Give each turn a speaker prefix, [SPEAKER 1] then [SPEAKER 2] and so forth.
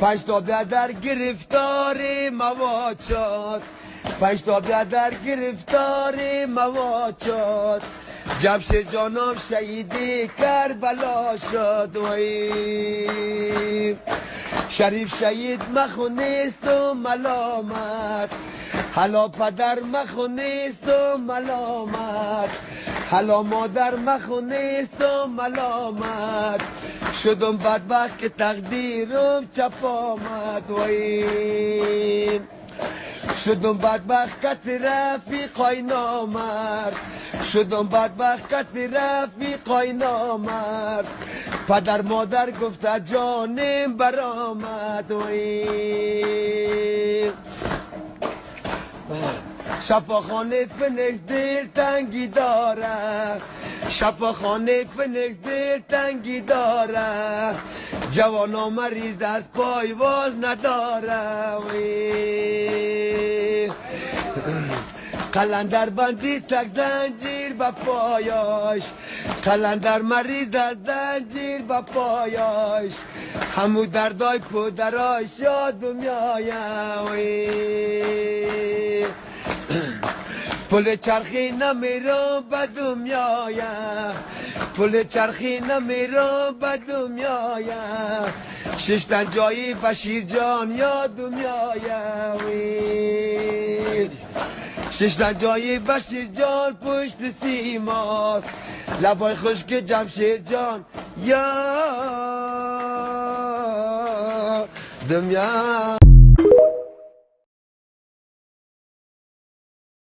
[SPEAKER 1] 5 تا بیادر گرفتار مواد شد 5 تا بیادر گرفتار مواد شد جمشید جانم شهیدی کربلا شد وی شریف شهید مخونیست و ملامت حالا پدر مخونیست و ملامت حالا مادر مخونیست و ملامت شدم بدبخت که تقدیرم چپ آمد وی شدم بدبخت کت رفیقای نامرد شدم بدبخت کت رفیقای نامرد پدر مادر گفته جانم برآمد وی شفاخانه فنکس دل تنگی داره شفاخانه فنکس دل تنگی داره جوانا مریض از پای واز نداره قلندر بندی سگ زنجیر به پایاش قلندر مریض از زنجیر به پایاش همو دردای پدراش یاد میایم پل چرخی نمیرم به دنیای پل چرخی نمیرم به دنیای ششتن جایی بشیر جان یاد میایم ششتن جایی بشیر جان پشت سیماست لبای خشک جمشید جان یا دنیا